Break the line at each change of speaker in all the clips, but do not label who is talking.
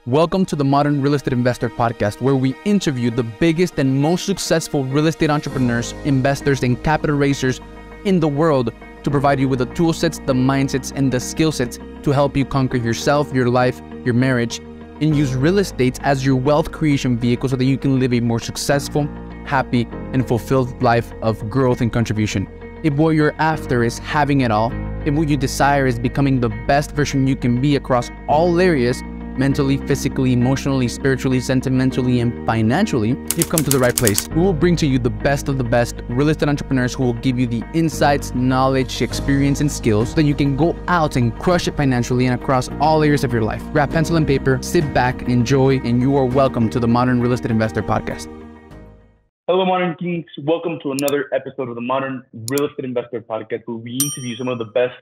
Welcome to the Modern Real Estate Investor Podcast, where we interview the biggest and most successful real estate entrepreneurs, investors, and capital raisers in the world to provide you with the tool sets, the mindsets, and the skill sets to help you conquer yourself, your life, your marriage, and use real estate as your wealth creation vehicle so that you can live a more successful, happy, and fulfilled life of growth and contribution. If what you're after is having it all, if what you desire is becoming the best version you can be across all areas, mentally, physically, emotionally, spiritually, sentimentally, and financially, you've come to the right place. We will bring to you the best of the best real estate entrepreneurs who will give you the insights, knowledge, experience, and skills so that you can go out and crush it financially and across all areas of your life. Grab pencil and paper, sit back, enjoy, and you are welcome to the Modern Real Estate Investor Podcast.
Hello, Modern Geeks. Welcome to another episode of the Modern Real Estate Investor Podcast, where we interview some of the best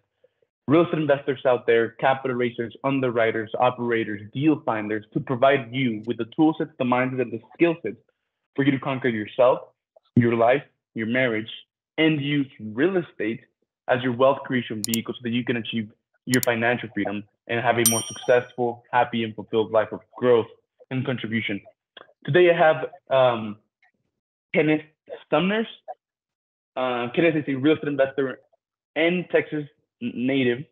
real estate investors out there, capital raisers, underwriters, operators, deal finders, to provide you with the tool sets, the mindset, and the skill sets for you to conquer yourself, your life, your marriage, and use real estate as your wealth creation vehicle so that you can achieve your financial freedom and have a more successful, happy, and fulfilled life of growth and contribution. Today I have Kenneth Sumners. Kenneth is a real estate investor and Texas native.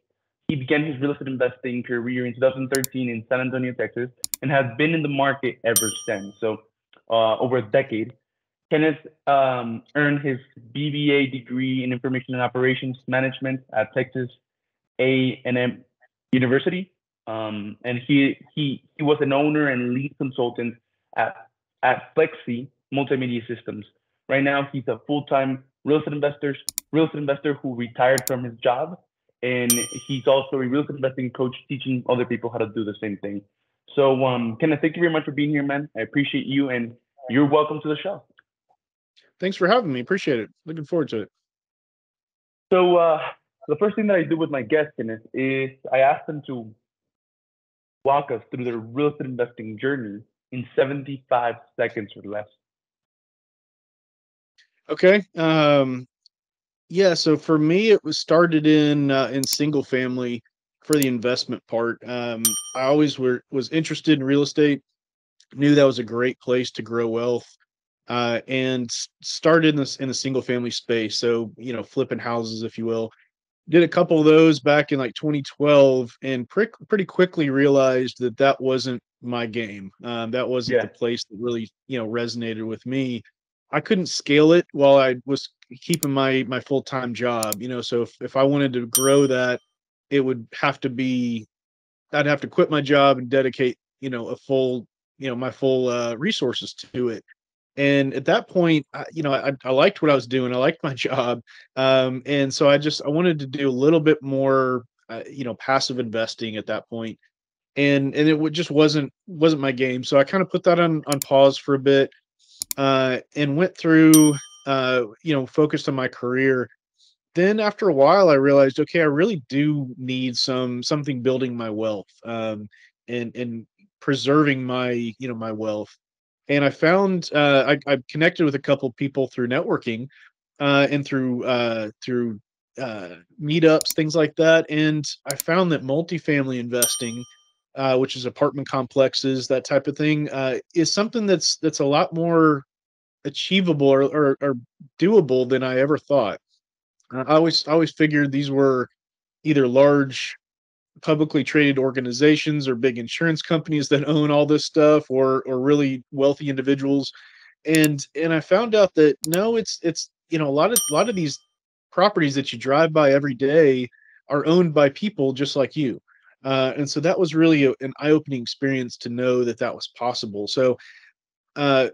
He began his real estate investing career in 2013 in San Antonio, Texas, and has been in the market ever since. So over a decade. Kenneth earned his BBA degree in Information and Operations Management at Texas A&M University. And he was an owner and lead consultant at Flexi Multimedia Systems. Right now, he's a full-time real estate investor who retired from his job. And he's also a real estate investing coach teaching other people how to do the same thing. So, Kenneth, thank you very much for being here, man. I appreciate you, and you're welcome to the show.
Thanks for having me. Appreciate it. Looking forward to it.
So, the first thing that I do with my guests, Kenneth, is I ask them to walk us through their real estate investing journey in 75 seconds or less.
Okay. Yeah. So for me, it was started in single family for the investment part. I always was interested in real estate, knew that was a great place to grow wealth, and started in the single family space. So, flipping houses, if you will. Did a couple of those back in like 2012 and pretty quickly realized that wasn't my game. That wasn't the place that really, resonated with me. I couldn't scale it while I was keeping my full-time job, so if I wanted to grow that, it would have to be, I'd have to quit my job and dedicate, a full, my full resources to it. And at that point, I liked what I was doing. I liked my job. And so I wanted to do a little bit more, passive investing at that point. And it just wasn't my game. So I kind of put that on pause for a bit, and went through, focused on my career. Then after a while, I realized, okay, I really do need something building my wealth, and preserving my, my wealth. And I found, I connected with a couple people through networking, and through meetups, things like that. And I found that multifamily investing, which is apartment complexes, that type of thing, is something that's a lot more achievable or doable than I ever thought. I always figured these were either large publicly traded organizations or big insurance companies that own all this stuff, or really wealthy individuals. And I found out that no, it's a lot of these properties that you drive by every day are owned by people just like you. And so that was really an eye-opening experience to know that was possible. So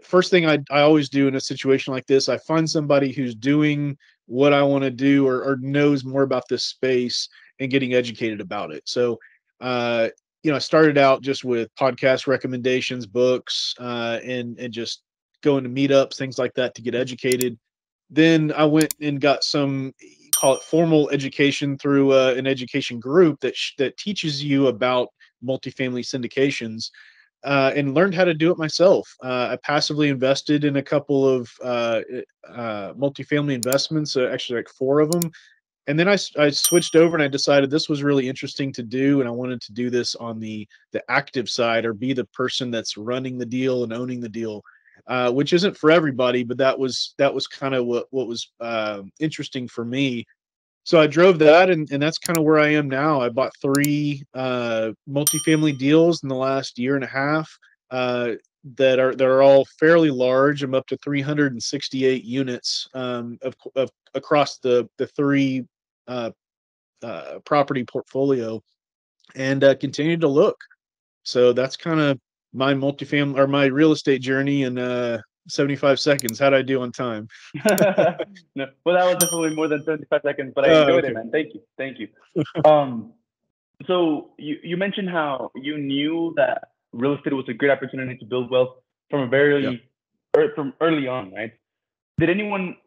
first thing I always do in a situation like this, I find somebody who's doing what I want to do, or knows more about this space, and getting educated about it. So, I started out just with podcast recommendations, books, and just going to meetups, things like that, to get educated. Then I went and got some, call it formal education, through an education group that teaches you about multifamily syndications, and learned how to do it myself. I passively invested in a couple of multifamily investments, actually like 4 of them. And then I switched over and I decided this was really interesting to do, and I wanted to do this on the active side, or be the person that's running the deal and owning the deal, which isn't for everybody, but that was kind of what was interesting for me. So I drove that, and that's kind of where I am now. I bought three multifamily deals in the last year and a half, uh, that are all fairly large. I'm up to 368 units, of across the three uh, property portfolio, and continue to look. So that's kind of my multifamily, or my real estate journey in 75 seconds. How'd I do on time?
No, well, that was definitely more than 75 seconds, but I enjoyed it,
Okay.
man. Thank you. Thank you. Um, so you mentioned how you knew that real estate was a great opportunity to build wealth from a
Yeah.
from early on, right? Did anyone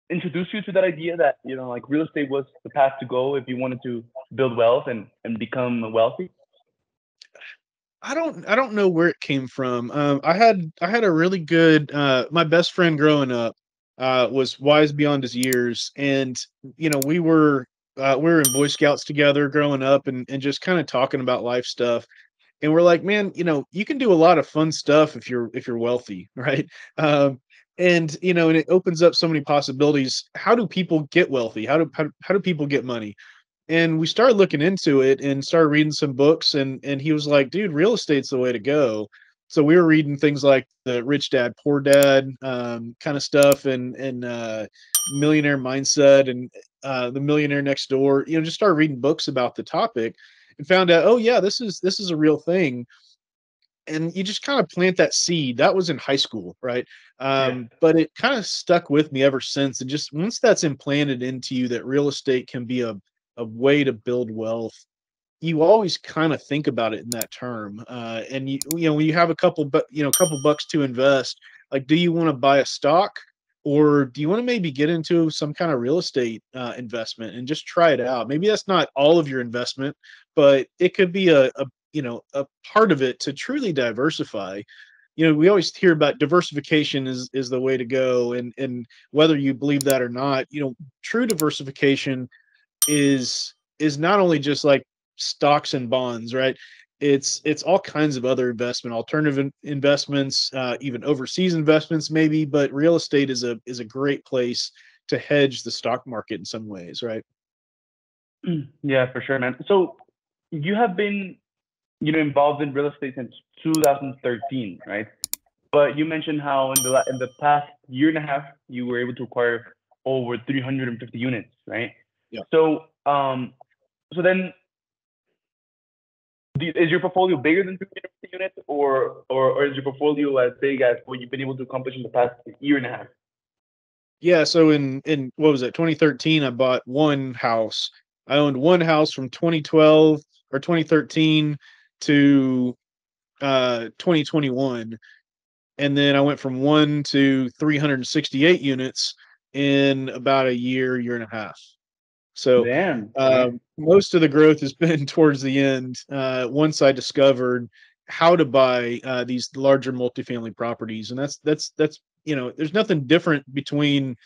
introduce you to that idea that, like real estate was the path to go if you wanted to build wealth and become wealthy?
I don't know where it came from. I had a really good my best friend growing up was wise beyond his years, and we were in Boy Scouts together growing up, and just kind of talking about life stuff. And we're like, man, you can do a lot of fun stuff if you're wealthy, right? Um, and it opens up so many possibilities. How do people get wealthy? How do people get money? And we started looking into it and started reading some books, and he was like, dude, real estate's the way to go. So we were reading things like the Rich Dad Poor Dad kind of stuff, and Millionaire Mindset, and The Millionaire Next Door. Just started reading books about the topic, and found out, oh yeah, this is a real thing. And you just kind of plant that seed. That was in high school, right?
Yeah.
But it kind of stuck with me ever since. And just once that's implanted into you, that real estate can be a way to build wealth, you always kind of think about it in that term. And when you have a couple bucks to invest, like, do you want to buy a stock, or do you want to maybe get into some kind of real estate investment and just try it out? Maybe that's not all of your investment, but it could be a part of it to truly diversify. We always hear about diversification is the way to go, and whether you believe that or not, true diversification is not only just like stocks and bonds, right? It's all kinds of other alternative investments, even overseas investments, maybe. But real estate is a great place to hedge the stock market in some ways, right?
Yeah, for sure, man. So you have been, involved in real estate since 2013, right? But you mentioned how in the past year and a half you were able to acquire over 350 units, right?
Yeah.
So so then is your portfolio bigger than 350 units, or is your portfolio as big as what you've been able to accomplish in the past year and a half?
Yeah, so in what was it, 2013, I bought one house. I owned one house from 2012 or 2013 to 2021, and then I went from 1 to 368 units in about a year and a half. So,
Damn. Okay.
most of the growth has been towards the end, once I discovered how to buy, these larger multifamily properties. And there's nothing different between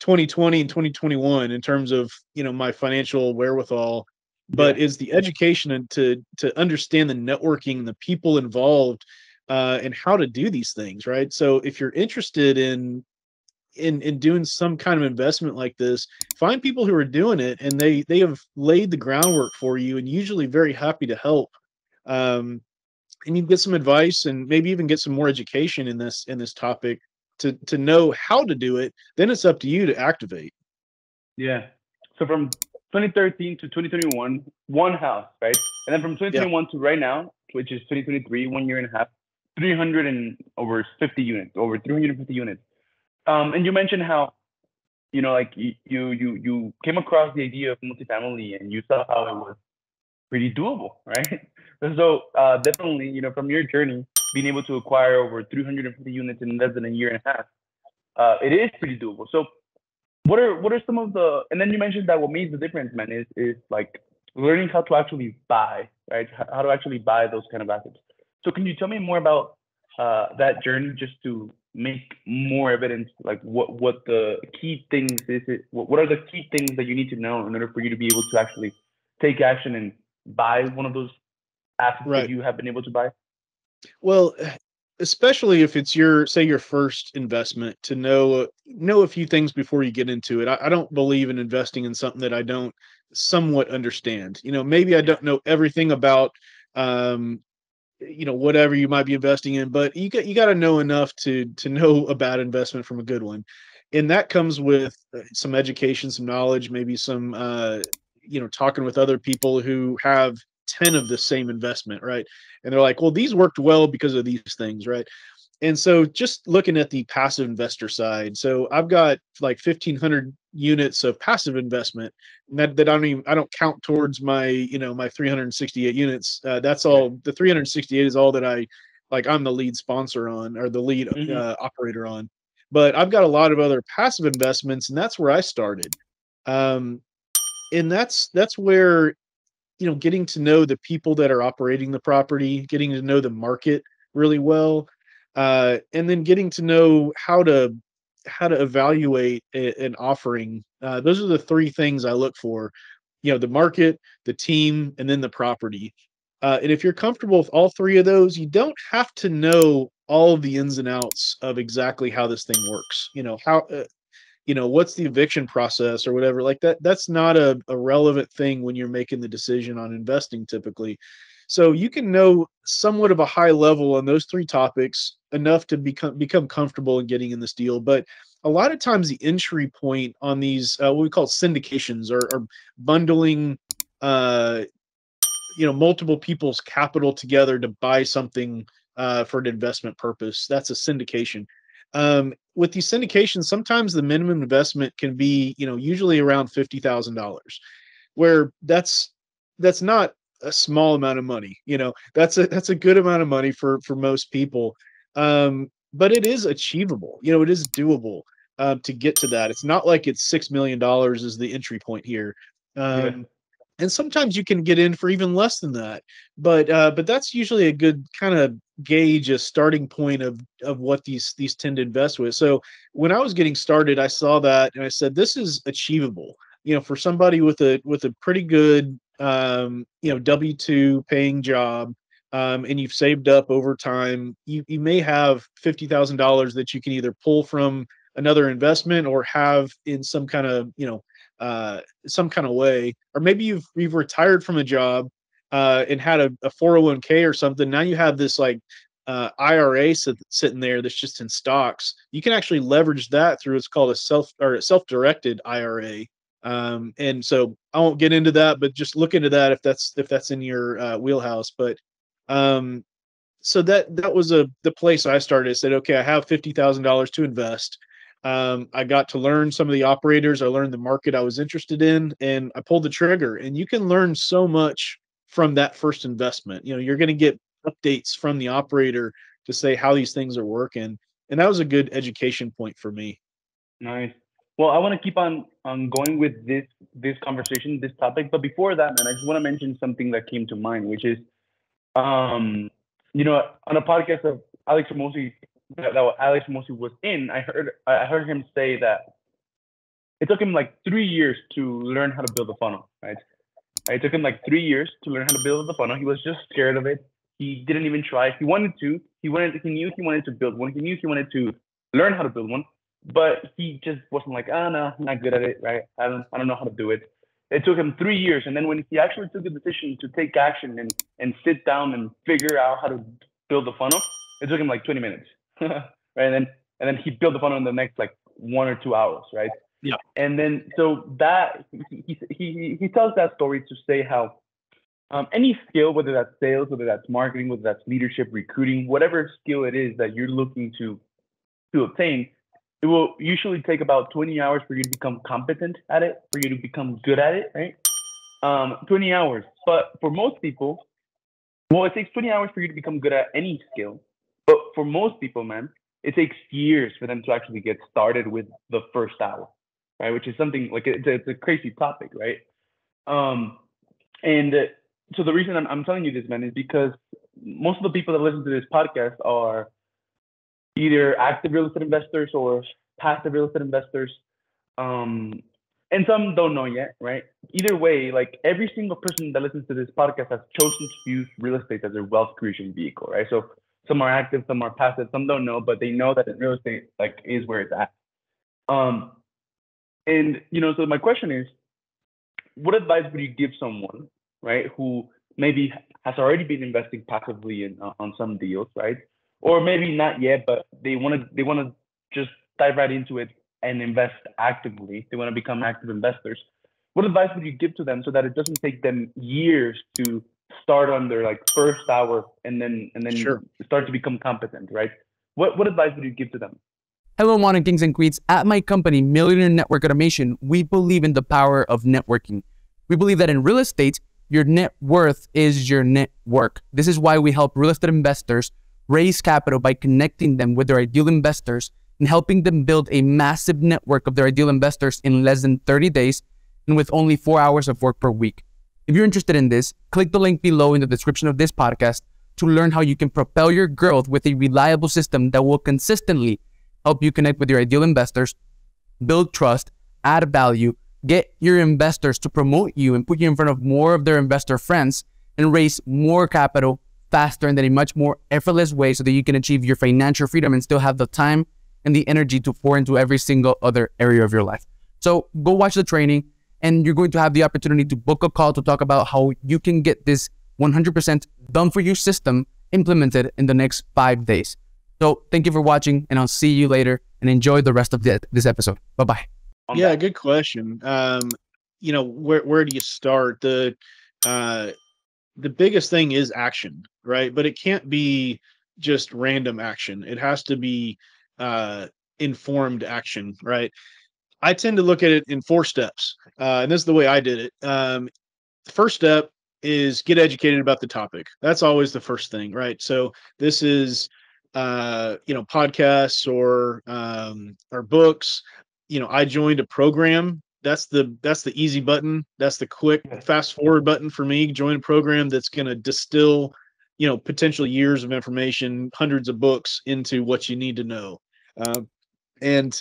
2020 and 2021 in terms of, my financial wherewithal,
Yeah.
but is the education and to understand the networking, the people involved, and how to do these things, right? So if you're interested in doing some kind of investment like this, find people who are doing it, and they have laid the groundwork for you, and usually very happy to help. Um, and you can get some advice, and maybe even get some more education in this topic to know how to do it. Then it's up to you to activate.
Yeah. So from 2013 to 2021, one house, right? And then from
Yeah.
2021 to right now, which is 2023, 1 year and a half, 300 and over 50 units, over 350 units. And you mentioned how, like you came across the idea of multifamily and you saw how it was pretty doable, right? So definitely, from your journey, being able to acquire over 350 units in less than a year and a half, it is pretty doable. So what are some of the, and then you mentioned that what makes the difference, man, is like learning how to actually buy, right? How to actually buy those kind of assets. So can you tell me more about that journey just to make more evidence, like what the key things is it, what are the key things that you need to know in order for you to be able to actually take action and buy one of those assets that
Right.
you have been able to buy?
Well, especially if it's your, say, your first investment, to know a few things before you get into it. I don't believe in investing in something that I don't somewhat understand. Maybe I
Yeah.
don't know everything about um, whatever you might be investing in, but you got to know enough to know a bad investment from a good one. And that comes with some education, some knowledge, maybe some talking with other people who have 10 of the same investment, right? And they're like, well, these worked well because of these things, right? And so just looking at the passive investor side, so I've got like 1,500 units of passive investment that I don't count towards my, my 368 units. That's
Okay.
all. The 368 is all that I'm the lead sponsor on, or the lead
Mm-hmm.
operator on. But I've got a lot of other passive investments, and that's where I started. Um, and that's where, getting to know the people that are operating the property, getting to know the market really well, and then getting to know how to evaluate an offering. Those are the three things I look for: the market, the team, and then the property. And if you're comfortable with all three of those, you don't have to know all of the ins and outs of exactly how this thing works. What's the eviction process or whatever, like that's not a relevant thing when you're making the decision on investing typically. So you can know somewhat of a high level on those three topics, enough to become comfortable in getting in this deal. But a lot of times the entry point on these, what we call syndications, or bundling uh multiple people's capital together to buy something for an investment purpose. That's a syndication. With these syndications, sometimes the minimum investment can be, usually around $50,000, where that's not a small amount of money. That's a good amount of money for most people. But it is achievable. It is doable to get to that. It's not like it's $6 million is the entry point here.
Yeah.
And sometimes you can get in for even less than that, but that's usually a good kind of gauge, a starting point of what these tend to invest with. So when I was getting started, I saw that and I said, this is achievable, for somebody with a pretty good W-2 paying job, and you've saved up over time. You may have $50,000 that you can either pull from another investment or have in some kind of way, or maybe you've retired from a job and had a 401k or something. Now you have this like IRA sitting there that's just in stocks. You can actually leverage that through, it's called a self-directed IRA. And so I won't get into that, but just look into that if that's in your wheelhouse. But um, so that was the place I started. I said, okay, I have $50,000 to invest. I got to learn some of the operators. I learned the market I was interested in, and I pulled the trigger. And you can learn so much from that first investment. You're going to get updates from the operator to say how these things are working, and that was a good education point for me.
Nice. Well, I want to keep on going with this conversation, this topic. But before that, man, I just want to mention something that came to mind, which is, um, on a podcast of Alex Ramosi that Alex Ramosi was in, I heard him say that it took him like 3 years to learn how to build a funnel, right? It took him like 3 years to learn how to build the funnel. He was just scared of it. He didn't even try. He wanted to. He knew he wanted to build one. He knew he wanted to learn how to build one, but he just wasn't like, oh no, I'm not good at it, right? I don't know how to do it. It took him 3 years, and then when he actually took the decision to take action and sit down and figure out how to build the funnel, it took him like 20 minutes, right? And then he built the funnel in the next like 1 or 2 hours, right?
Yeah.
And then so that he tells that story to say how any skill, whether that's sales, whether that's marketing, whether that's leadership, recruiting, whatever skill it is that you're looking to obtain, it will usually take about 20 hours for you to become competent at it, for you to become good at it, right? 20 hours. But for most people, well, it takes 20 hours for you to become good at any skill. But for most people, man, it takes years for them to actually get started with the first hour, right? Which is something like it's a crazy topic, right? Um, and so the reason I'm telling you this, man, is because most of the people that listen to this podcast are either active real estate investors or passive real estate investors. And some don't know yet, right? Either way, like every single person that listens to this podcast has chosen to use real estate as their wealth creation vehicle, right? So some are active, some are passive, some don't know, but they know that real estate like is where it's at. Um, and so my question is, what advice would you give someone, right, who maybe has already been investing passively in on some deals, right, or maybe not yet, but they want to just dive right into it and invest actively. They want to become active investors. What advice would you give to them so that it doesn't take them years to start on their like first hour and then
Sure.
start to become competent, right? What advice would you give to them?
Hello, modern kings and queens. At my company, Millionaire Network Automation, we believe in the power of networking. We believe that in real estate, your net worth is your network. This is why we help real estate investors raise capital by connecting them with their ideal investors and helping them build a massive network of their ideal investors in less than 30 days and with only 4 hours of work per week. If you're interested in this, click the link below in the description of this podcast to learn how you can propel your growth with a reliable system that will consistently help you connect with your ideal investors, build trust, add value, get your investors to promote you and put you in front of more of their investor friends, and raise more capital faster and in a much more effortless way so that you can achieve your financial freedom and still have the time and the energy to pour into every single other area of your life. So go watch the training, and you're going to have the opportunity to book a call to talk about how you can get this 100% done for you system implemented in the next 5 days. So thank you for watching, and I'll see you later, and enjoy the rest of this episode. Bye-bye.
Yeah, good question. Where do you start? The biggest thing is action, right? But it can't be just random action. It has to be informed action, right? I tend to look at it in 4 steps, and this is the way I did it. The first step is get educated about the topic. That's always the first thing, right? So this is podcasts or books. I joined a program. That's the easy button. That's the quick fast forward button for me. Join a program that's going to distill, potential years of information, hundreds of books into what you need to know. And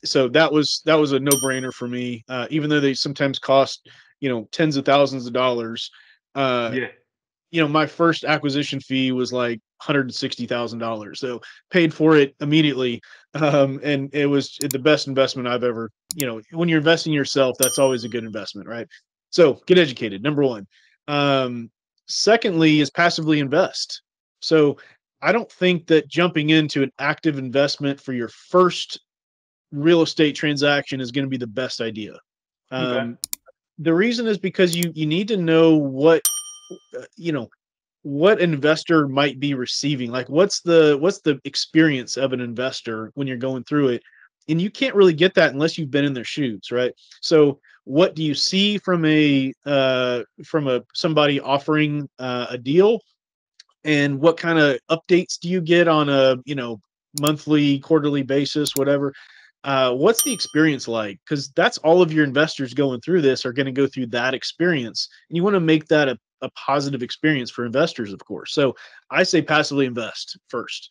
so that was a no-brainer for me, even though they sometimes cost, tens of thousands of dollars. My first acquisition fee was like $160,000. So paid for it immediately. And it was the best investment I've ever, when you're investing in yourself, that's always a good investment, right? So get educated, number one. Secondly is passively invest. So I don't think that jumping into an active investment for your first real estate transaction is going to be the best idea. The reason is because you need to know what what an investor might be receiving. Like what's the experience of an investor when you're going through it, and you can't really get that unless you've been in their shoes, right? So what do you see from somebody offering a deal, and what kind of updates do you get on a monthly, quarterly basis, whatever? What's the experience like? Because that's all of your investors going through this are going to go through that experience, and you want to make that a positive experience for investors, of course. So I say passively invest first.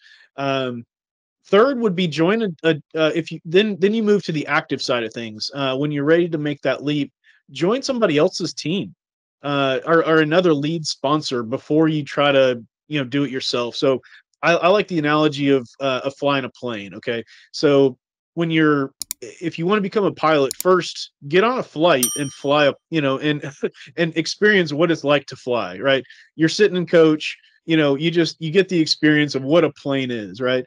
Third would be join if you then you move to the active side of things. When you're ready to make that leap, join somebody else's team or another lead sponsor before you try to do it yourself. So I like the analogy of flying a plane. Okay, so if you want to become a pilot, first get on a flight and fly up, and and experience what it's like to fly, right? You're sitting in coach, you get the experience of what a plane is, right?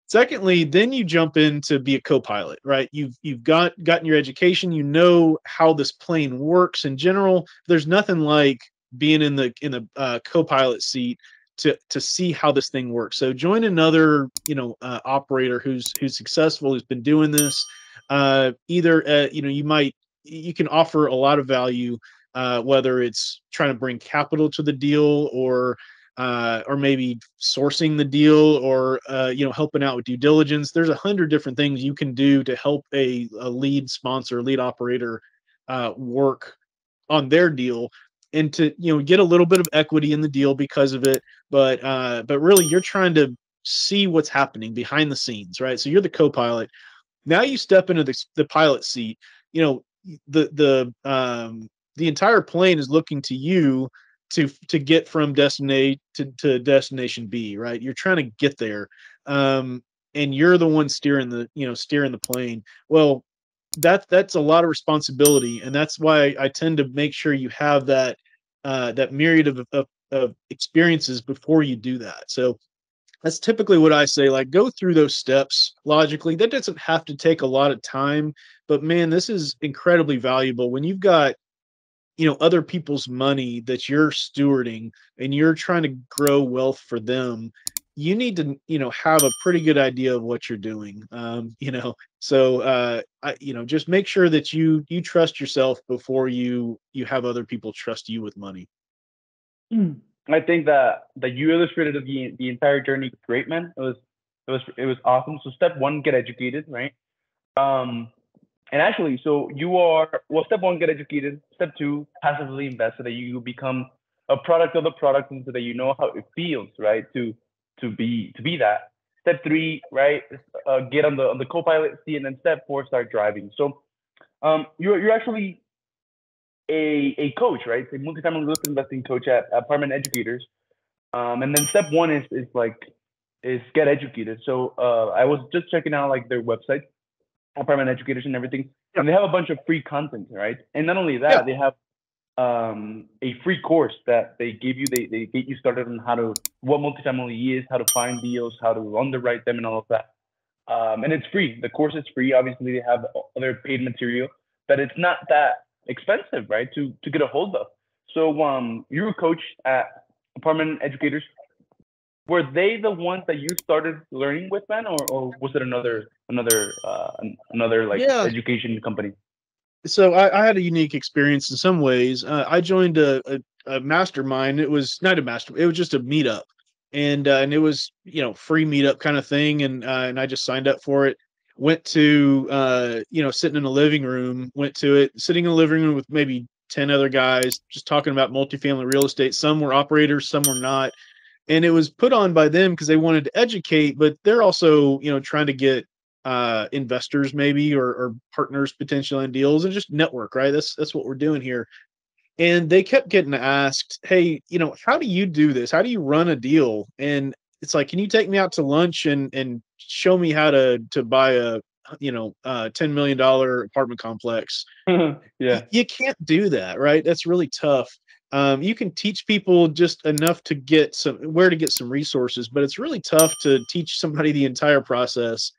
Secondly, then you jump in to be a co-pilot, right? You've gotten your education, how this plane works in general. There's nothing like being in the co-pilot seat to see how this thing works. So join another, operator who's successful, who's been doing this. Either you can offer a lot of value, whether it's trying to bring capital to the deal or maybe sourcing the deal or helping out with due diligence. There's 100 different things you can do to help a lead sponsor, lead operator work on their deal, and to get a little bit of equity in the deal because of it. But really, you're trying to see what's happening behind the scenes, right? So you're the co-pilot. Now you step into the pilot seat. You know, the entire plane is looking to you to get from destination to destination B, right? You're trying to get there. And you're the one steering the plane. Well, that's a lot of responsibility, and that's why I tend to make sure you have that myriad of experiences before you do that. So that's typically what I say, like, go through those steps logically. That doesn't have to take a lot of time, but man, this is incredibly valuable when you've got, other people's money that you're stewarding and you're trying to grow wealth for them. You need to, have a pretty good idea of what you're doing. So just make sure that you trust yourself before you have other people trust you with money.
I think that you illustrated the entire journey great, man. It was awesome. So step one, get educated, right? And actually, so step one, get educated. Step two, passively invest so that you become a product of the product, and so that you know how it feels, right? To be that. Step three, right? Get on the co-pilot seat, and then step four, start driving. So, you're actually a coach, right? A multifamily real estate investing coach at Apartment Educators. And then step one is get educated. So I was just checking out like their website, Apartment Educators and everything, and they have a bunch of free content, right? And not only that, they have a free course that they give you. They get you started on what multifamily is, how to find deals, how to underwrite them, and all of that. And it's free. The course is free. Obviously, they have other paid material, but it's not that expensive, right? To get a hold of. So you're a coach at Apartment Educators. Were they the ones that you started learning with, man, or was it another like education company?
So I had a unique experience in some ways. I joined a mastermind. It was not a master. It was just a meetup, and it was free meetup kind of thing. And I just signed up for it. Went to sitting in a living room. Went to it, sitting in a living room with maybe 10 other guys, just talking about multifamily real estate. Some were operators, some were not. And it was put on by them because they wanted to educate, but they're also trying to get investors maybe or partners potentially in deals and just network, right? That's what we're doing here. And they kept getting asked, hey, how do you do this? How do you run a deal? And it's like, can you take me out to lunch and show me how to buy a $10 million apartment complex?
Yeah.
You can't do that, right? That's really tough. You can teach people just enough to get where to get some resources, but it's really tough to teach somebody the entire process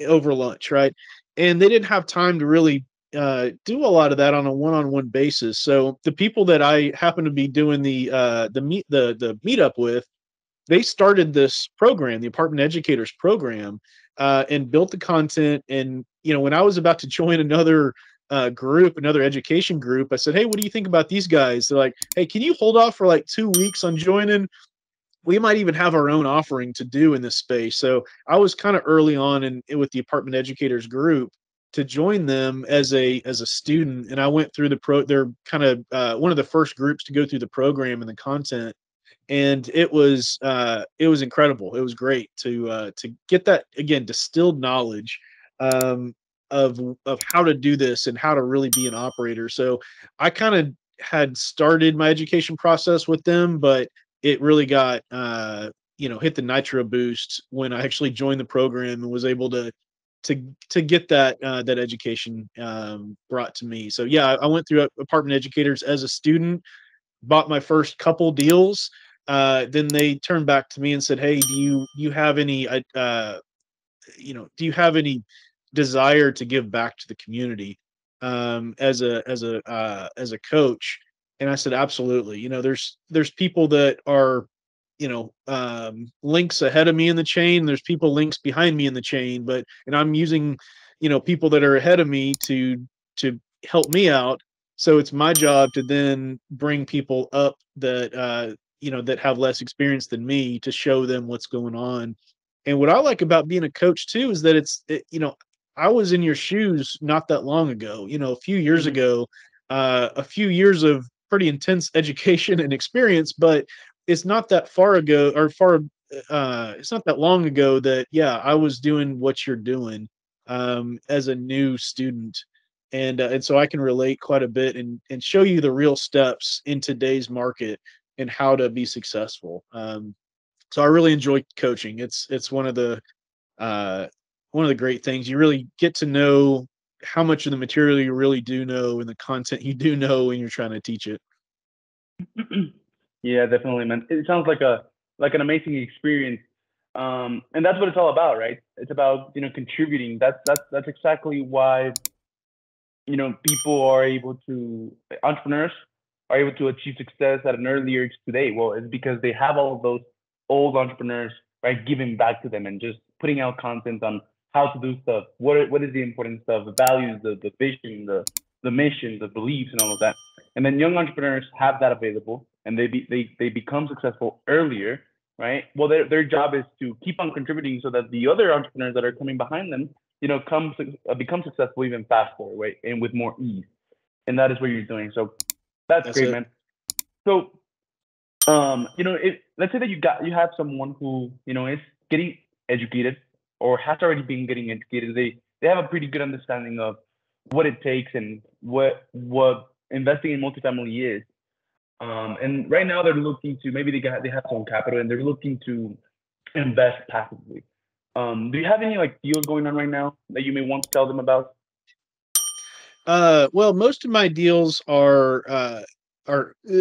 over lunch, right? And they didn't have time to really do a lot of that on a one-on-one basis. So the people that I happen to be doing the meetup with, they started this program, the Apartment Educators program, and built the content. And when I was about to join another another education group, I said, hey, what do you think about these guys? They're like, hey, can you hold off for like 2 weeks on joining? We might even have our own offering to do in this space. So I was kind of early on with the Apartment Educators group to join them as a student, and I went through they're kind of one of the first groups to go through the program and the content, and it was incredible. It was great to get that, again, distilled knowledge of how to do this and how to really be an operator. So I kind of had started my education process with them, but it really got hit the nitro boost when I actually joined the program and was able to get that education brought to me. So yeah, I went through Apartment Educators as a student, bought my first couple deals. Then they turned back to me and said, hey, do you have any do you have any desire to give back to the community as a coach? And I said, absolutely. There's people that are, links ahead of me in the chain. There's people links behind me in the chain, and I'm using, people that are ahead of me to help me out. So it's my job to then bring people up that, that have less experience than me, to show them what's going on. And what I like about being a coach too, is that I was in your shoes not that long ago, a few years ago, a few years of pretty intense education and experience, but it's not that far ago or far it's not that long ago that, yeah, I was doing what you're doing as a new student. And so I can relate quite a bit and show you the real steps in today's market and how to be successful. So I really enjoy coaching. It's uh, one of the great things. You really get to know how much of the material you really do know and the content you do know when you're trying to teach it.
Yeah, definitely, man. It sounds like an amazing experience. And that's what it's all about, right? It's about, contributing. That's exactly why, people are able to entrepreneurs are able to achieve success at an earlier age today. Well, it's because they have all of those old entrepreneurs, right, giving back to them and just putting out content on how to do stuff. What is the important stuff, the values, the vision, the mission, the beliefs, and all of that. And then young entrepreneurs have that available, and they become successful earlier, right? Well, their job is to keep on contributing so that the other entrepreneurs that are coming behind them, become successful even faster, right, and with more ease. And that is what you're doing. So that's
That's
great,
it.
man. So, if let's say that you have someone who is getting educated or has already been getting educated, they have a pretty good understanding of what it takes and what investing in multifamily is. And right now they're looking to maybe they have some capital and they're looking to invest passively. Do you have any like deals going on right now that you may want to tell them about?
Well, most of my deals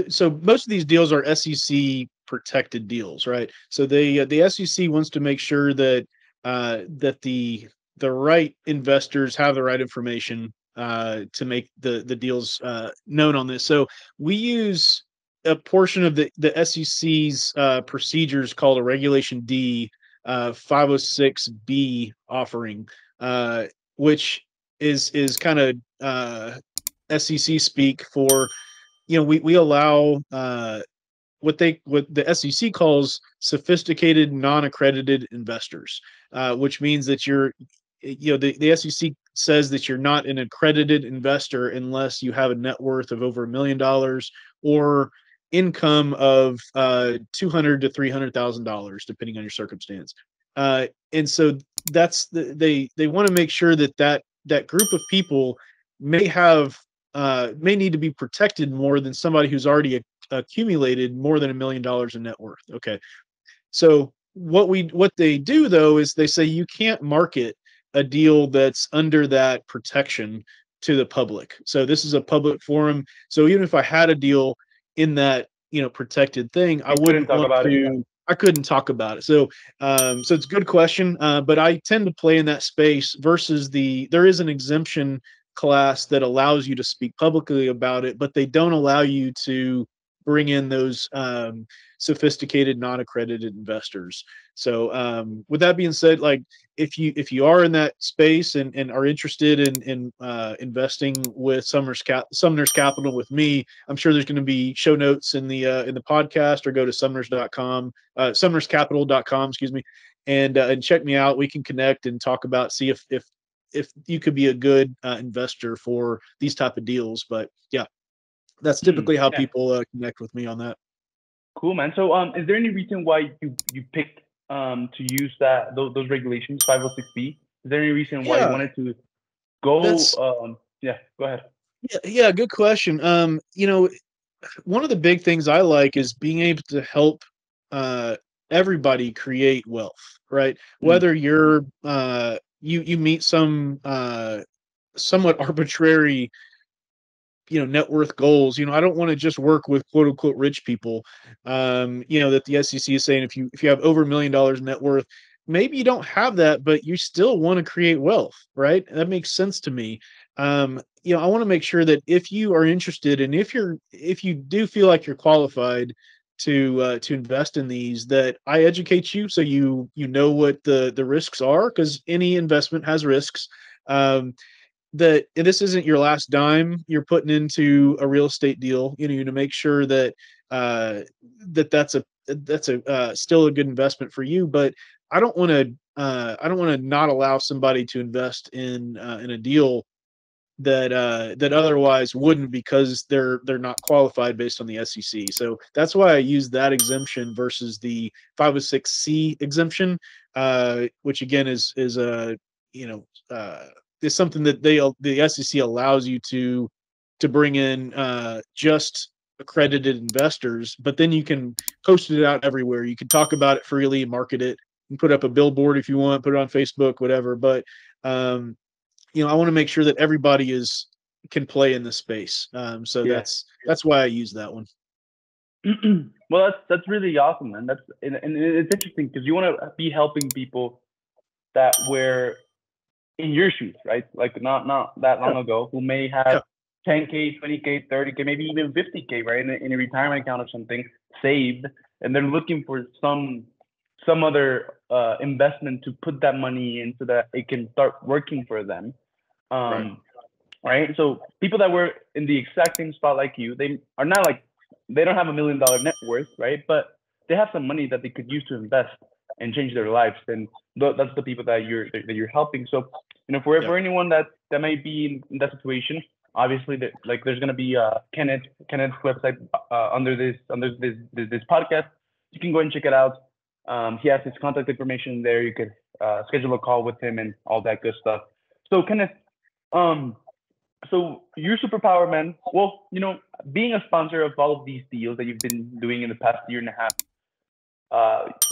so most of these deals are SEC protected deals, right? So the SEC wants to make sure that that the right investors have the right information to make the deals known on this. So we use a portion of the SEC's procedures called a Regulation D 506B offering, which is kind of SEC speak for, we allow what the SEC calls sophisticated non-accredited investors, which means that the SEC says that you're not an accredited investor unless you have a net worth of over $1 million or income of $200,000 to $300,000, depending on your circumstance. And so they want to make sure that group of people may need to be protected more than somebody who's already accumulated more than $1 million in net worth. Okay, so what they do though is they say you can't market a deal that's under that protection to the public. So this is a public forum. So even if I had a deal in that protected thing, I
You couldn't
wouldn't
talk
want
about it.
to. I couldn't talk about it. So it's a good question. But I tend to play in that space versus there is an exemption class that allows you to speak publicly about it, but they don't allow you to bring in those sophisticated non-accredited investors. So with that being said, like if you are in that space and are interested in investing with Sumner's Capital with me, I'm sure there's going to be show notes in the podcast, or go to sumners.com, sumnerscapital.com, excuse me, and check me out. We can connect and talk about, see if you could be a good investor for these type of deals. But yeah, that's typically how
Yeah,
people connect with me on that.
cool, man. So, is there any reason why you picked to use those regulations 506B? Is there any reason why you
Yeah,
wanted to go?
that's
Yeah, go ahead.
yeah, good question. One of the big things I like is being able to help uh, everybody create wealth, right?
Mm,
Whether you meet some somewhat arbitrary net worth goals. I don't want to just work with quote unquote rich people. That the SEC is saying if you have over $1 million net worth, maybe you don't have that, but you still want to create wealth, right? That makes sense to me. I want to make sure that if you are interested and if you do feel like you're qualified to invest in these, that I educate you so you know what the risks are, because any investment has risks. That this isn't your last dime you're putting into a real estate deal, to make sure that uh that's a still a good investment for you. But I don't want to not allow somebody to invest in a deal that otherwise wouldn't, because they're not qualified based on the SEC. So that's why I use that exemption versus the 506C exemption, which again is something that the SEC allows you to bring in just accredited investors, but then you can post it out everywhere. You can talk about it freely, market it, and put up a billboard if you want, put it on Facebook, whatever. But I want to make sure that everybody can play in this space. So
Yeah.
that's why I use that one.
Well, that's really awesome, man. And it's interesting because you want to be helping people that were in your shoes, right? Like not that long ago, who may have 10K, 20K, 30K, maybe even 50K, right, in a retirement account or something saved, and they're looking for some other investment to put that money in so that it can start working for them. Right. So people that were in the exact same spot like you, they are not like, they don't have $1 million net worth, right? But they have some money that they could use to invest and change their lives. And that's the people that you're helping. So, for anyone that might be in that situation, obviously there's going to be Kenneth's website under this podcast. You can go and check it out. He has his contact information there. You could schedule a call with him and all that good stuff. So Kenneth, so your superpower, man. Well, being a sponsor of all of these deals that you've been doing in the past year and a half,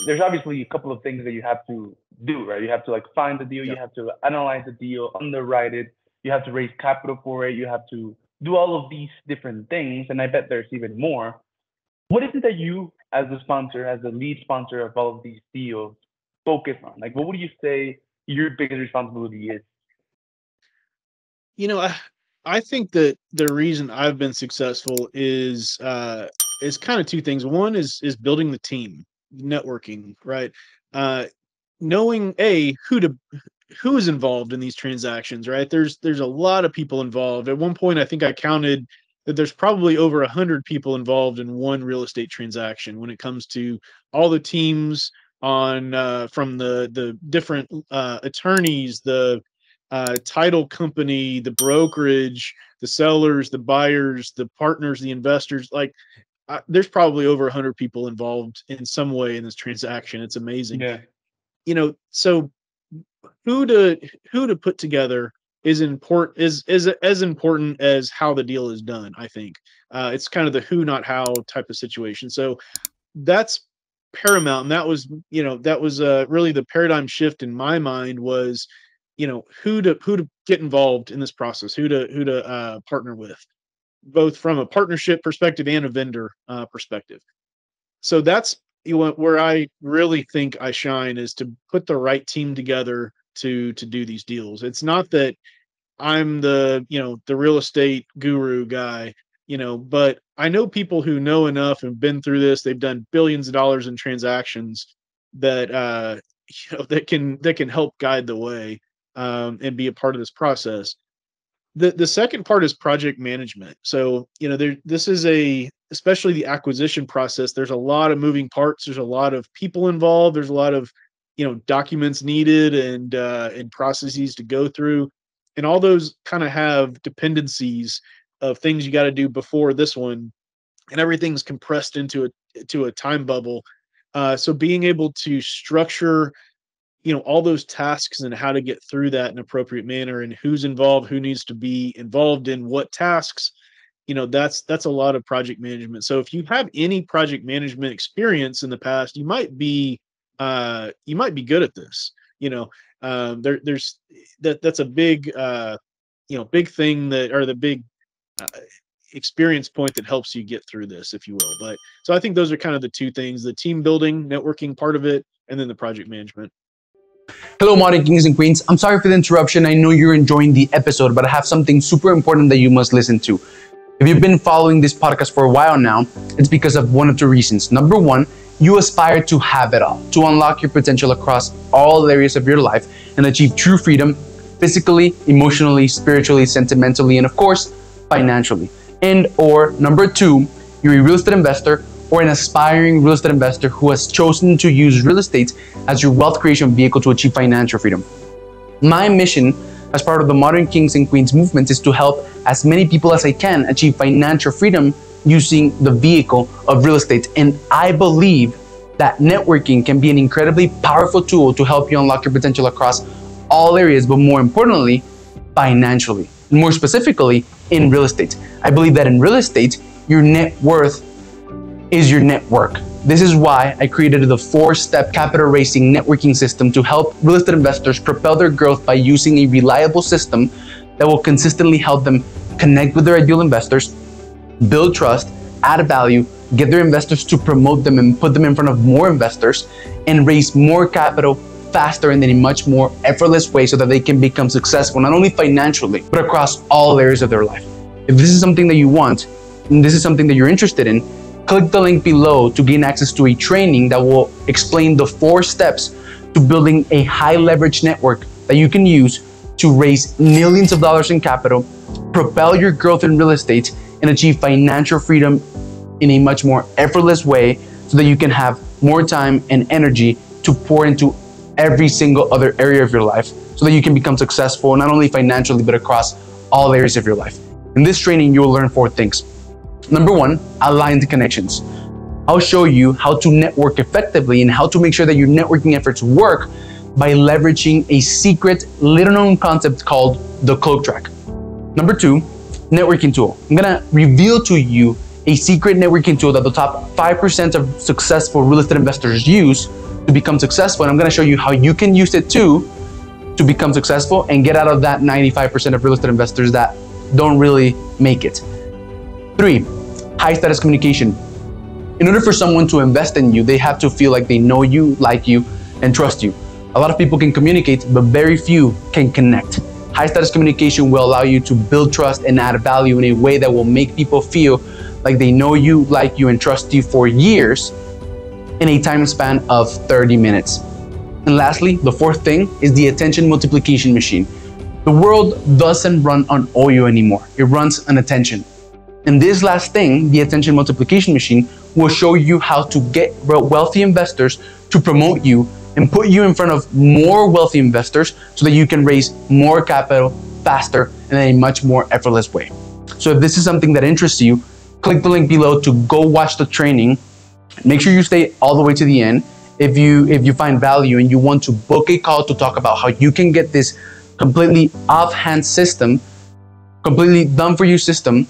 there's obviously a couple of things that you have to do, right? You have to find the deal, you have to analyze the deal, underwrite it, you have to raise capital for it, you have to do all of these different things, and I bet there's even more. What is it that you, as a sponsor, as the lead sponsor of all of these deals, focus on? What would you say your biggest responsibility is?
I think that the reason I've been successful is kind of two things. One is building the team, networking, right? Knowing who is involved in these transactions, right? There's a lot of people involved. At one point, I think I counted that there's probably over 100 people involved in one real estate transaction when it comes to all the teams on from the different attorneys, the title company, the brokerage, the sellers, the buyers, the partners, the investors. There's probably over 100 people involved in some way in this transaction. It's amazing.
Yeah.
So who to put together is as important as how the deal is done. I think it's kind of the who, not how type of situation. So that's paramount, and that was really the paradigm shift in my mind was, who to get involved in this process, who to partner with, both from a partnership perspective and a vendor perspective. So that's where I really think I shine, is to put the right team together to do these deals. It's not that I'm the real estate guru guy, but I know people who know enough and been through this. They've done billions of dollars in transactions that that can help guide the way and be a part of this process. The second part is project management. So this is especially the acquisition process. There's a lot of moving parts. There's a lot of people involved. There's a lot of documents needed and processes to go through, and all those kind of have dependencies of things you got to do before this one, and everything's compressed into a time bubble. So being able to structure all those tasks and how to get through that in an appropriate manner, and who's involved, who needs to be involved in what tasks, that's a lot of project management. So if you have any project management experience in the past, you might be good at this. There's that's a big big thing or the big experience point that helps you get through this, if you will. But so I think those are kind of the two things: the team building, networking part of it, and then the project management.
Hello, modern kings and queens. I'm sorry for the interruption. I know you're enjoying the episode, but I have something super important that you must listen to. If you've been following this podcast for a while now, it's because of one of two reasons. Number one, you aspire to have it all, to unlock your potential across all areas of your life and achieve true freedom physically, emotionally, spiritually, sentimentally, and of course, financially. And or number two, you're a real estate investor or an aspiring real estate investor who has chosen to use real estate as your wealth creation vehicle to achieve financial freedom. My mission as part of the Modern Kings and Queens movement is to help as many people as I can achieve financial freedom using the vehicle of real estate. And I believe that networking can be an incredibly powerful tool to help you unlock your potential across all areas, but more importantly, financially, and more specifically in real estate. I believe that in real estate, your net worth is your network. This is why I created the 4-step capital raising networking system to help real estate investors propel their growth by using a reliable system that will consistently help them connect with their ideal investors, build trust, add value, get their investors to promote them and put them in front of more investors, and raise more capital faster and in a much more effortless way so that they can become successful, not only financially, but across all areas of their life. If this is something that you want, and this is something that you're interested in, click the link below to gain access to a training that will explain the 4 steps to building a high leverage network that you can use to raise millions of dollars in capital, propel your growth in real estate, and achieve financial freedom in a much more effortless way so that you can have more time and energy to pour into every single other area of your life so that you can become successful, not only financially, but across all areas of your life. In this training, you will learn 4 things. Number 1, aligned connections. I'll show you how to network effectively and how to make sure that your networking efforts work by leveraging a secret, little known concept called the cloak track. Number 2, networking tool. I'm gonna reveal to you a secret networking tool that the top 5% of successful real estate investors use to become successful. And I'm gonna show you how you can use it too to become successful and get out of that 95% of real estate investors that don't really make it. 3, high status communication. In order for someone to invest in you, they have to feel like they know you, like you, and trust you. A lot of people can communicate, but very few can connect. High status communication will allow you to build trust and add value in a way that will make people feel like they know you, like you, and trust you for years in a time span of 30 minutes. And lastly, the 4th thing is the attention multiplication machine. The world doesn't run on oil anymore. It runs on attention. And this last thing, the attention multiplication machine, will show you how to get wealthy investors to promote you and put you in front of more wealthy investors so that you can raise more capital faster and in a much more effortless way. So if this is something that interests you, click the link below to go watch the training. Make sure you stay all the way to the end. If you find value and you want to book a call to talk about how you can get this completely offhand system, completely done for you system,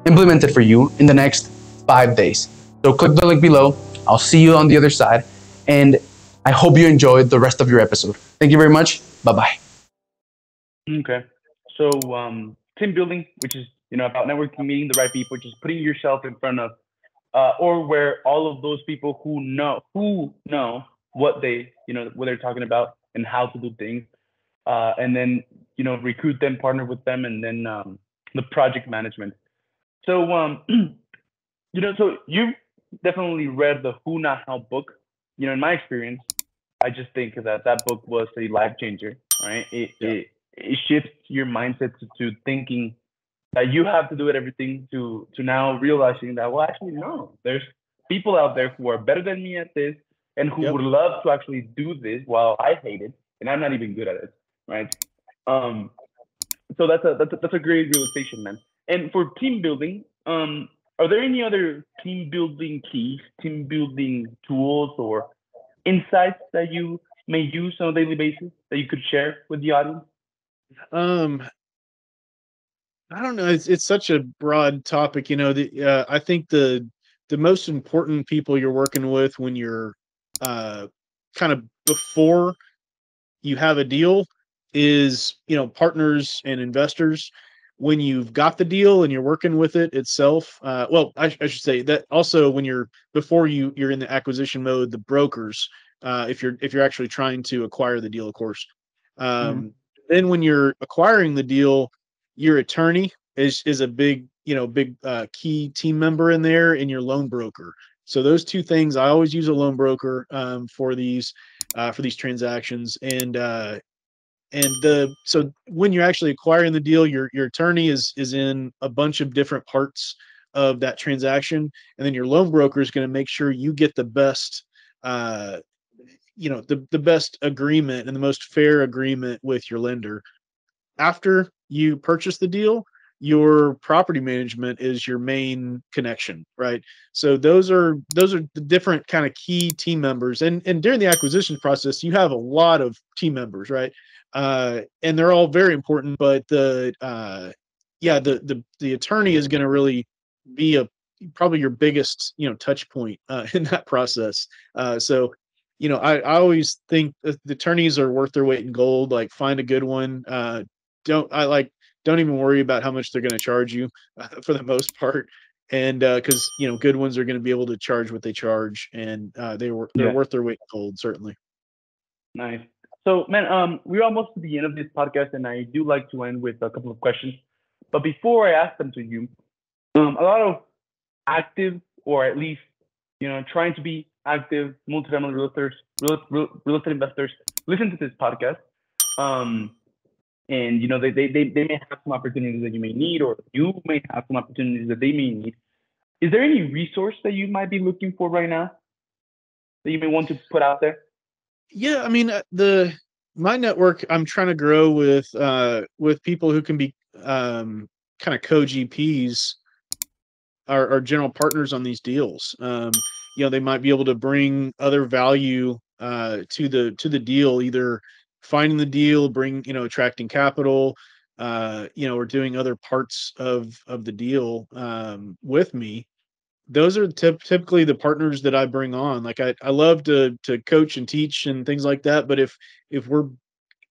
implemented for you in the next 5 days. So click the link below. I'll see you on the other side. And I hope you enjoyed the rest of your episode. Thank you very much. Bye-bye.
Okay. So team building, which is about networking, meeting the right people, just putting yourself in front of or where all of those people who know what what they're talking about and how to do things, and then recruit them, partner with them, and then the project management. So so you definitely read the Who Not How book. In my experience, I just think that book was a life changer, right? It shifts your mindset to thinking that you have to do everything to now realizing that, well, actually, no, there's people out there who are better than me at this and who would love to actually do this while I hate it and I'm not even good at it, right? So that's a great realization, man. And for team building, are there any other team building keys, team building tools, or insights that you may use on a daily basis that you could share with the audience?
I don't know. It's such a broad topic. I think the most important people you're working with when you're kind of before you have a deal is partners and investors. When you've got the deal and you're working with it itself, I should say that also when before you're in the acquisition mode, the brokers, if you're actually trying to acquire the deal, of course. Then when you're acquiring the deal, your attorney is a big key team member in there, and your loan broker. So those two things, I always use a loan broker for these transactions. So when you're actually acquiring the deal, your attorney is in a bunch of different parts of that transaction, and then your loan broker is going to make sure you get the best, the best agreement and the most fair agreement with your lender. after you purchase the deal, your property management is your main connection, right? So those are the different kind of key team members, and during the acquisition process, you have a lot of team members, right? And they're all very important, but the attorney is going to really be a probably your biggest touch point in that process. So I always think the attorneys are worth their weight in gold. Like, find a good one. Don't even worry about how much they're going to charge you for the most part. And because good ones are going to be able to charge what they charge, and they're
Yeah.
worth their weight in gold, certainly.
Nice. So, man, we're almost to the end of this podcast, and I do like to end with a couple of questions. But before I ask them to you, a lot of active, or at least, trying to be active multifamily realtors, real estate investors, listen to this podcast. And they may have some opportunities that you may need, or you may have some opportunities that they may need. Is there any resource that you might be looking for right now that you may want to put out there?
Yeah, I mean, my network, I'm trying to grow with people who can be kind of co-GPs or general partners on these deals. They might be able to bring other value to the deal, either finding the deal, attracting capital, or doing other parts of the deal with me. Those are typically the partners that I bring on. Like, I love to coach and teach and things like that, but if we're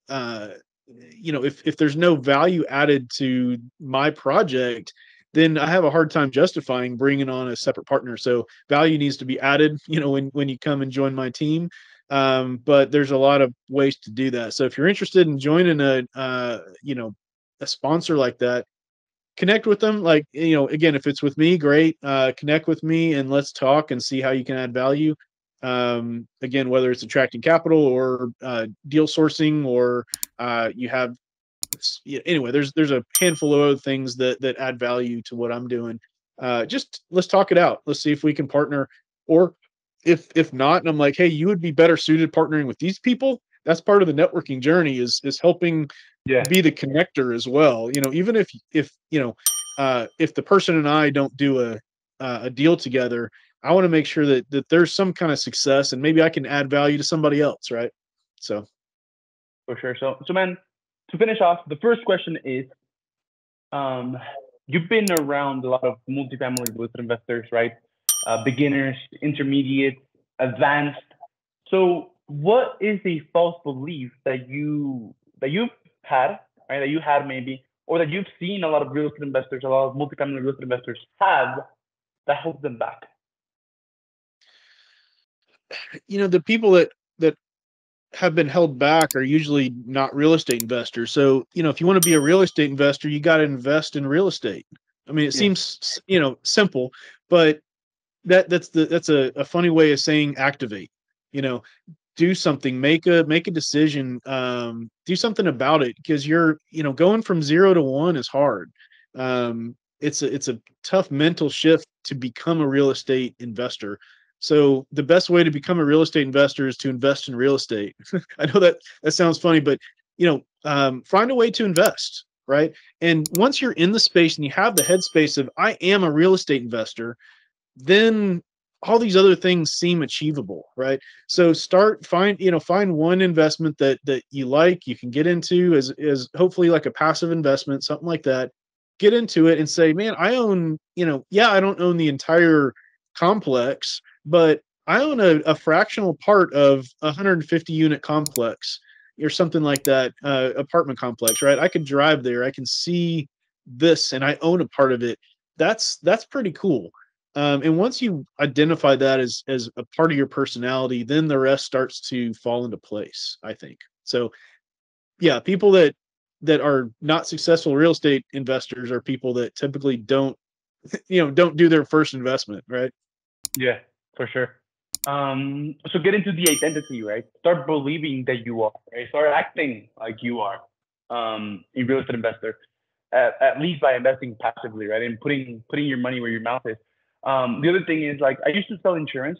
if there's no value added to my project, then I have a hard time justifying bringing on a separate partner. So value needs to be added, when you come and join my team. But there's a lot of ways to do that. So if you're interested in joining a sponsor like that, connect with them. Like, again, if it's with me, great. Connect with me and let's talk and see how you can add value. Again, whether it's attracting capital or deal sourcing, or you have anyway, there's a handful of other things that add value to what I'm doing. Just let's talk it out. Let's see if we can partner, or if not, and I'm like, hey, you would be better suited partnering with these people. That's part of the networking journey, is helping
Yeah,
be the connector as well. Even if the person and I don't do a deal together, I want to make sure that there's some kind of success, and maybe I can add value to somebody else, right? So
for sure. So man, to finish off, the first question is, um, you've been around a lot of multifamily real estate investors, right? Beginners, intermediate, advanced. So, what is a false belief that you've had, right? That you had maybe, or that you've seen a lot of real estate investors, a lot of multifamily real estate investors have, that holds them back?
the people that have been held back are usually not real estate investors. So, if you want to be a real estate investor, you got to invest in real estate. I mean, it
Yeah,
seems, simple, but that's a funny way of saying activate. You know, do something, make a decision, do something about it, because you're, going from 0 to 1 is hard. It's a tough mental shift to become a real estate investor. So the best way to become a real estate investor is to invest in real estate. I know that sounds funny, but find a way to invest, right? And once you're in the space and you have the headspace of I am a real estate investor, then all these other things seem achievable, right? So find one investment that you like, you can get into as hopefully like a passive investment, something like that. Get into it and say, man, I own, yeah, I don't own the entire complex, but I own a fractional part of a 150 unit complex or something like that, apartment complex, right? I could drive there, I can see this, and I own a part of it. That's pretty cool. And once you identify that as a part of your personality, then the rest starts to fall into place, I think. So yeah, people that are not successful real estate investors are people that typically don't do their first investment, right?
yeah, for sure. So get into the identity, right? Start believing that you are, right? Start acting like you are, a real estate investor, at least by investing passively, right? And putting your money where your mouth is. The other thing is, like, I used to sell insurance,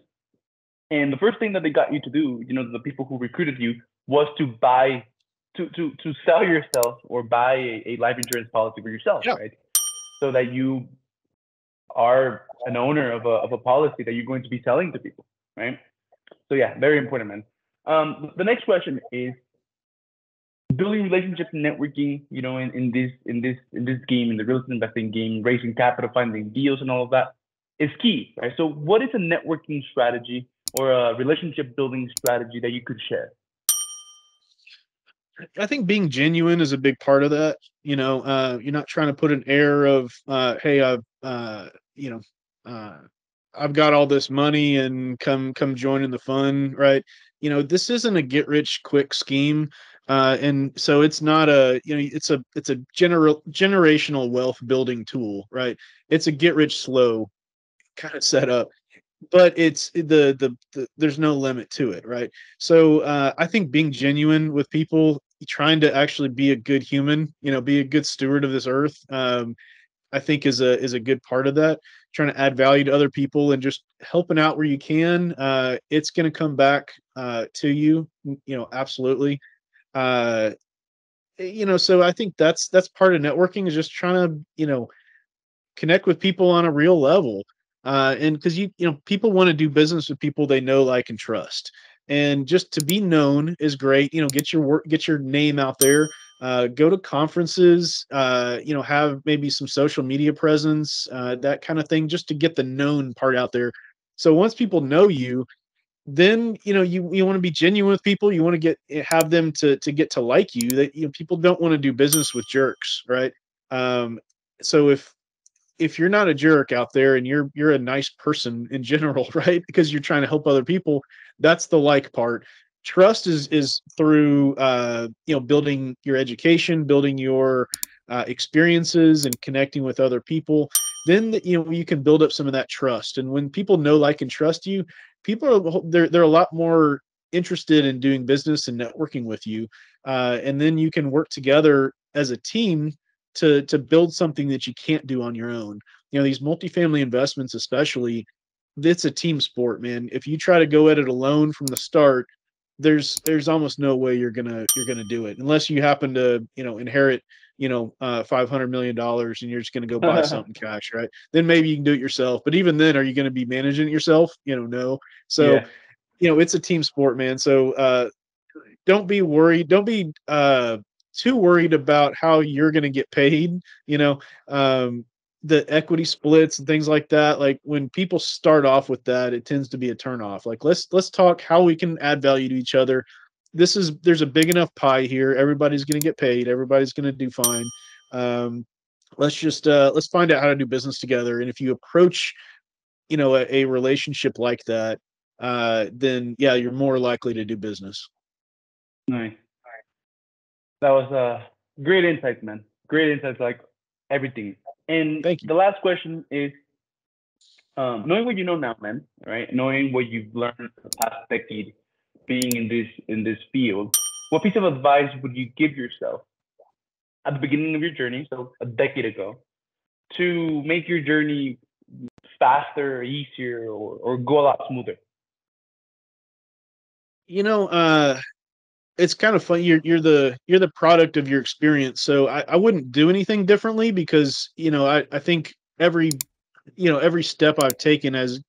and the first thing that they got you to do, the people who recruited you, was to buy to sell yourself or buy a life insurance policy for yourself,
Yeah.
right? So that you are an owner of a policy that you're going to be selling to people, right? So yeah, very important, man. The next question is building relationships and networking, you know, in this game, in the real estate investing game, raising capital, finding deals, and all of that is key, right? So, what is a networking strategy or a relationship building strategy that you could share?
I think being genuine is a big part of that. You're not trying to put an air of, hey, you know, uh, I've got all this money and come join in the fun, right? This isn't a get rich quick scheme. And so it's not it's a generational wealth building tool, right? It's a get rich slow kind of setup, but it's there's no limit to it, right? So I think being genuine with people, trying to actually be a good human, be a good steward of this earth, I think is a good part of that. Trying to add value to other people and just helping out where you can, it's going to come back to you, absolutely. uh so I think that's part of networking, is just trying to connect with people on a real level. And because people want to do business with people they know, like, and trust. And just to be known is great. Get your work, get your name out there. Go to conferences. Have maybe some social media presence, that kind of thing, just to get the known part out there. So once people know you, then you want to be genuine with people. You want to have them to get to like you. That people don't want to do business with jerks, right? So if you're not a jerk out there, and you're a nice person in general, right? Because you're trying to help other people, that's the like part. Trust is through building your education, building your experiences, and connecting with other people. Then you can build up some of that trust. And when people know, like, and trust you, people they're a lot more interested in doing business and networking with you. And then you can work together as a team to build something that you can't do on your own. These multifamily investments, especially, it's a team sport, man. If you try to go at it alone from the start, there's almost no way you're gonna do it, unless you happen to inherit $500 million and you're just gonna go buy something cash, right? Then maybe you can do it yourself. But even then, are you going to be managing it yourself? No. So
Yeah.
it's a team sport, man. So don't be worried. Don't be too worried about how you're going to get paid. You know, um, the equity splits and things like that. Like, when people start off with that, it tends to be a turnoff. Like, let's talk how we can add value to each other. There's a big enough pie here. Everybody's going to get paid. Everybody's going to do fine. Um, let's find out how to do business together. And if you approach a relationship like that, then yeah, you're more likely to do business.
Nice. That was great insights, man. Great insights, like everything. And
Thank you.
the last question is, knowing what you know now, man, right? Knowing what you've learned the past decade, being in this field, what piece of advice would you give yourself at the beginning of your journey, so a decade ago, to make your journey faster, easier, or go a lot smoother?
you know uh it's kind of funny. You're the product of your experience, so I wouldn't do anything differently, because I think every step I've taken has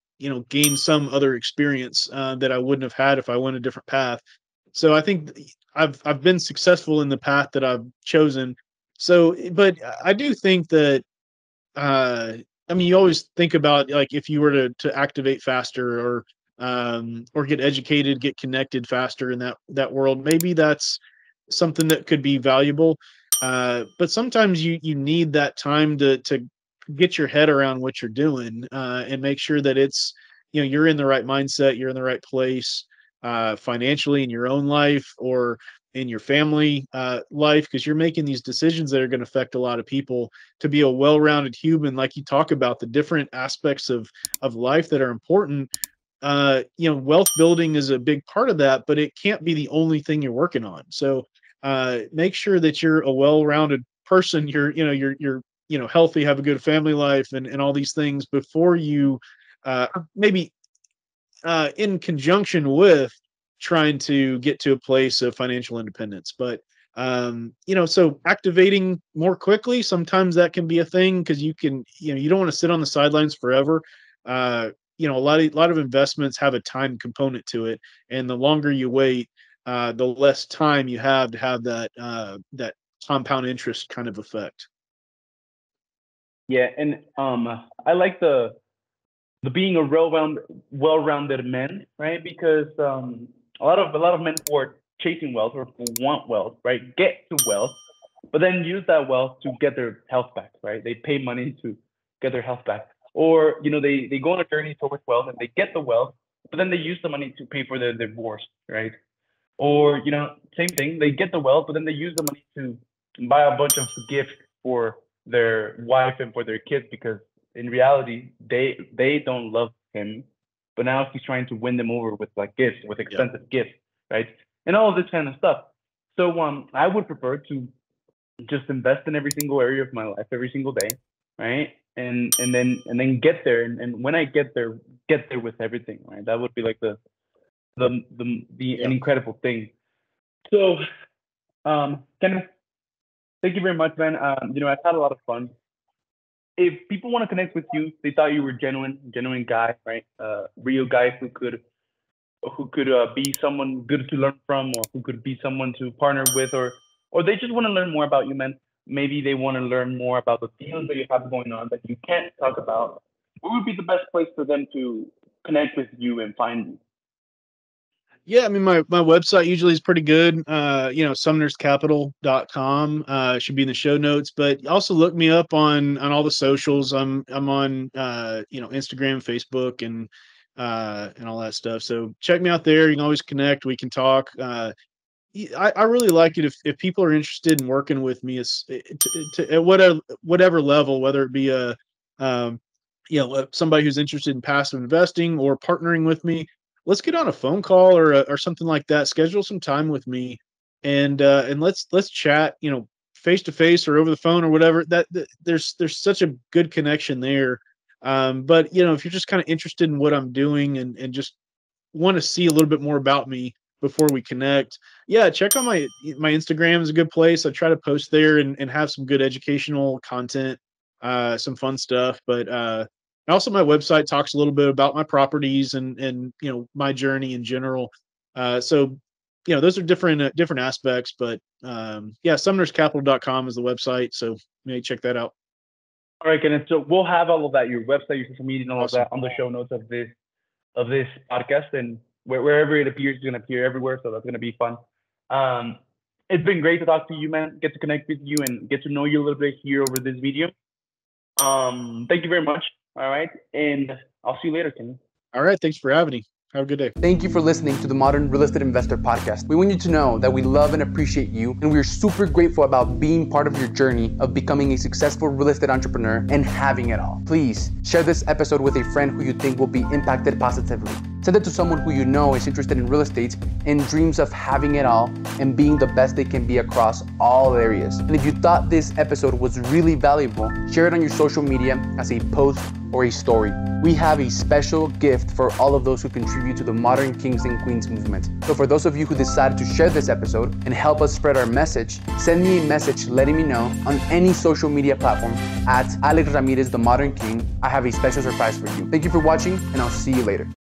gained some other experience that I wouldn't have had if I went a different path. So I think I've been successful in the path that I've chosen. So, but I do think that uh I mean, you always think about, like, if you were to activate faster, or get educated, get connected faster in that world, maybe that's something that could be valuable. But sometimes you need that time to get your head around what you're doing, and make sure that it's you're in the right mindset, you're in the right place, financially, in your own life or in your family life, because you're making these decisions that are going to affect a lot of people. To be a well-rounded human, like you talk about the different aspects of life that are important, wealth building is a big part of that, but it can't be the only thing you're working on. So make sure that you're a well-rounded person. You're healthy, have a good family life, and all these things before you maybe in conjunction with trying to get to a place of financial independence. But So activating more quickly, sometimes that can be a thing because you don't want to sit on the sidelines forever. A lot of investments have a time component to it, and the longer you wait, the less time you have to have that compound interest kind of effect.
Yeah, and I like the being a well-rounded man, right? Because a lot of men who are chasing wealth or who want wealth, right, get to wealth, but then use that wealth to get their health back, right? They pay money to get their health back, or they go on a journey towards wealth and they get the wealth, but then they use the money to pay for their divorce, right? Or same thing, they get the wealth, but then they use the money to buy a bunch of gifts for their wife and for their kids, because in reality they don't love him, but now he's trying to win them over with like gifts, with expensive gifts, right? And all of this kind of stuff. So I would prefer to just invest in every single area of my life every single day, right? And then get there, and when I get there with everything, right? That would be like an incredible thing. So Kenneth, thank you very much, man. I've had a lot of fun. If people want to connect with you, they thought you were genuine guy, right? Real guy who could be someone good to learn from, or who could be someone to partner with, or they just want to learn more about you, man. Maybe they want to learn more about the deals that you have going on that you can't talk about. What would be the best place for them to connect with you and find you?
Yeah, I mean, my website usually is pretty good. Sumnerscapital.com should be in the show notes, but also look me up on all the socials. I'm on Instagram, Facebook, and all that stuff. So check me out there. You can always connect. We can talk. I really like it if people are interested in working with me, at whatever level, whether it be somebody who's interested in passive investing or partnering with me. Let's get on a phone call or something like that. Schedule some time with me, and let's chat. Face to face or over the phone or whatever. There's such a good connection there. But if you're just kind of interested in what I'm doing and just want to see a little bit more about me before we connect, yeah, check out my Instagram is a good place. I try to post there and have some good educational content, some fun stuff. But also my website talks a little bit about my properties and my journey in general. So those are different aspects, but sumnerscapital.com is the website. So maybe check that out.
All right, Kenneth. So we'll have all of that, your website, your social media, and all of that on the show notes of this podcast, and wherever it appears, it's going to appear everywhere. So that's going to be fun. It's been great to talk to you, man. Get to connect with you and get to know you a little bit here over this video. Thank you very much. All right. And I'll see you later, Kenneth.
All right. Thanks for having me. Have a good day.
Thank you for listening to the Modern Real Estate Investor Podcast. We want you to know that we love and appreciate you, and we're super grateful about being part of your journey of becoming a successful real estate entrepreneur and having it all. Please share this episode with a friend who you think will be impacted positively. Send it to someone who you know is interested in real estate and dreams of having it all and being the best they can be across all areas. And if you thought this episode was really valuable, share it on your social media as a post or a story. We have a special gift for all of those who contribute to the Modern Kings and Queens movement. So for those of you who decided to share this episode and help us spread our message, send me a message letting me know on any social media platform at Alex Ramirez, the Modern King. I have a special surprise for you. Thank you for watching, and I'll see you later.